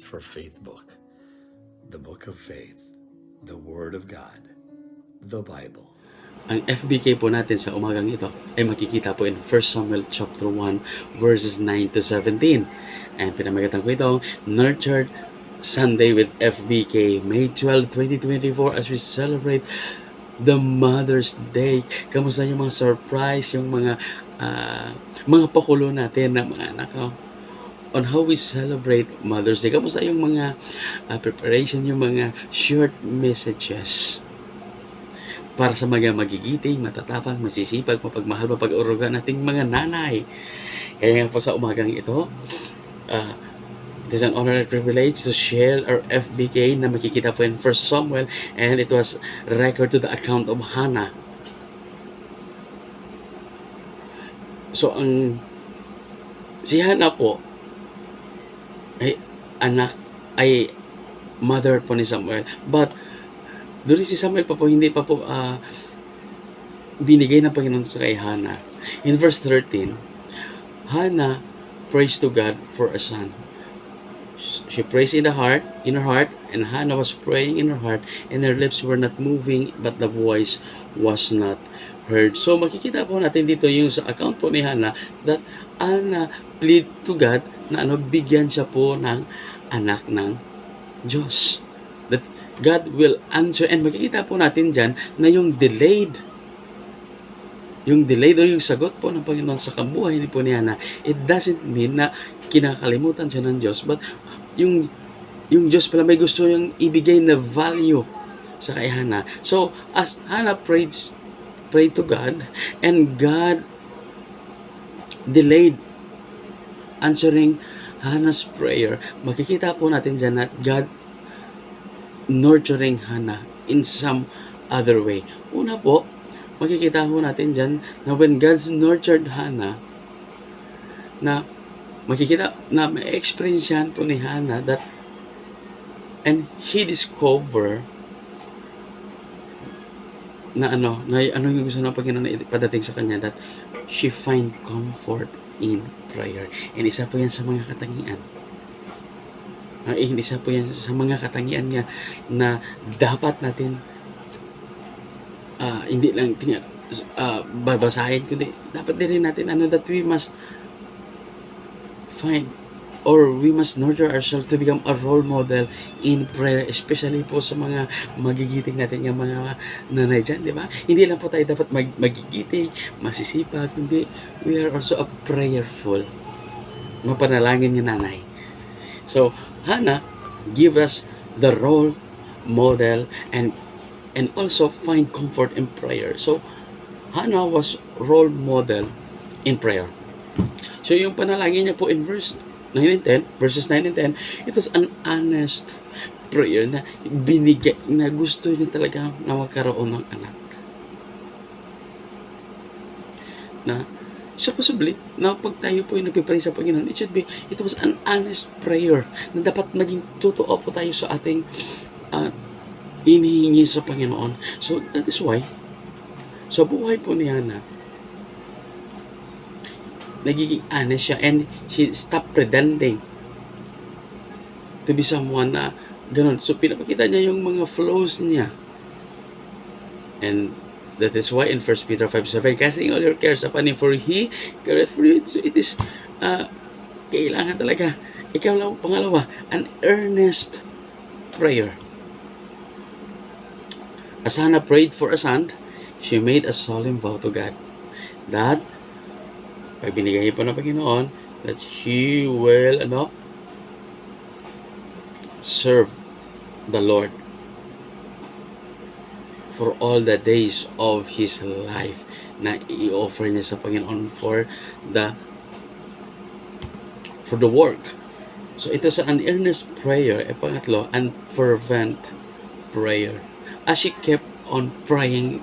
for Faith book, the Book of Faith, the Word of God, the Bible. Ang FBK po natin sa umagang ito ay makikita po in 1 Samuel chapter 1 verses 9 to 17. And pinamagatan ko ito, Nurtured Sunday with FBK, May 12, 2024, as we celebrate the Mother's Day. Kamusta yung mga surprise, yung mga pakulo natin na mga anak ko? On how we celebrate Mother's Day. Kamusta yung mga preparation, yung mga short messages para sa mga magigiting, matatapang, masisipag, mapagmahal, mapag-uruga nating mga nanay. Kaya nga po sa umagang ito, it is an honor and privilege to share our FBK na makikita po in 1 Samuel, and it was record to the account of Hannah. So, si Hannah po, ay mother po ni Samuel. But doon si Samuel pa po, hindi pa po binigay ng Panginoon sa kay Hannah. In verse 13, Hannah prays to God for a son. She prays in her heart, and Hannah was praying in her heart, and her lips were not moving, but the voice was not heard. So makikita po natin dito yung sa account po ni Hannah that Hannah plead to God na bigyan siya po ng anak ng Diyos. That God will answer. And makikita po natin dyan na yung delayed o yung sagot po ng Panginoon sa kabuhay ni po ni Hannah, it doesn't mean na kinakalimutan siya ng Diyos, but yung Diyos pala may gusto yung ibigay na value sa kay Hannah. So as Hannah prayed to God, and God delayed answering Hannah's prayer, makikita po natin dyan na God nurturing Hannah in some other way. Una po, makikita po natin dyan na when God's nurtured Hannah, na makikita na may experience yan po ni Hannah that, and he discover na yung gusto ng Panginoon na padating sa kanya, that she find comfort in prayer. And isa po yan sa mga katangian. Isa po yan sa mga katangian niya na dapat natin hindi lang babasahin, kundi dapat din natin that we must find, or we must nurture ourselves to become a role model in prayer, especially po sa mga magigiting natin yung mga nanay dyan, di ba? Hindi lang po tayo dapat magigiting, masisipag, hindi. We are also a prayerful, mapanalangin yung nanay. So, Hannah give us the role model and also find comfort in prayer. So, Hannah was role model in prayer. So, yung panalangin niya po in verses 9 and 10, it was an honest prayer na binigay, na gusto niya talaga na magkaroon ng anak. So possibly, na pag tayo po yung nagpipray sa Panginoon, it was an honest prayer na dapat maging totoo po tayo sa ating inihingi sa Panginoon. So that is why, sa buhay po ni Hannah, nagiging honest siya, and she stopped pretending to be someone na ganun. So pinapakita niya yung mga flaws niya, and that is why in 1 Peter 5:7, casting all your cares upon Him, for He careth for you. So it is kailangan talaga, pangalawa, an earnest prayer. As Hannah prayed for a son, she made a solemn vow to God that pag binigay po ng Panginoon, that she will serve the Lord for all the days of his life, na i-offer niya sa Panginoon for the work. So ito sa an earnest prayer. Pangatlo, an fervent prayer, as she kept on praying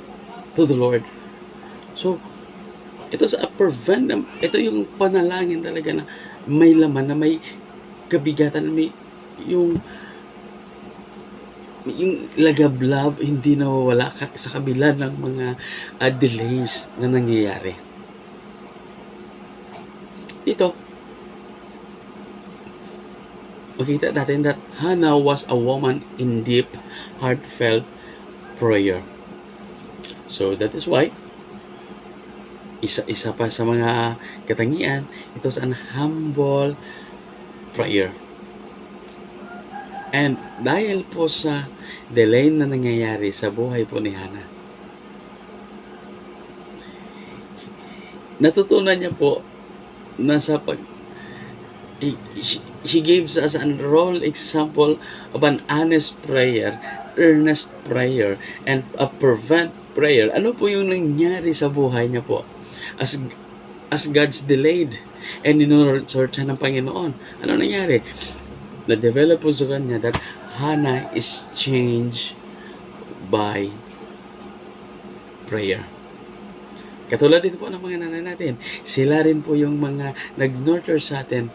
to the Lord. So ito sa fervent, ito yung panalangin talaga na may laman, na may kabigatan, may yung lagablab, hindi nawawala sa kabila ng mga delays na nangyayari. Ito, makita natin that Hannah was a woman in deep, heartfelt prayer. So that is why, isa pa sa mga katangian, ito sa an humble prayer. And dahil po sa delay na nangyayari sa buhay po ni Hannah, natutunan niya po na she gives us a role example of an honest prayer, earnest prayer, and a fervent prayer. Ano po yung nangyari sa buhay niya po? As God's delayed and inursort siya ng Panginoon. Ano nangyari? Na-develop po sa kanya that Hannah is changed by prayer. Katulad dito po ng mga nanay natin. Sila rin po yung mga nag-nurture sa atin.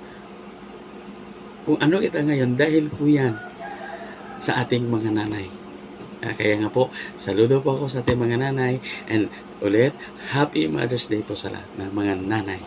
Kung ano kita ngayon, dahil po yan sa ating mga nanay. Kaya nga po, saludo po ako sa ating mga nanay. And ulit, Happy Mother's Day po sa lahat ng mga nanay.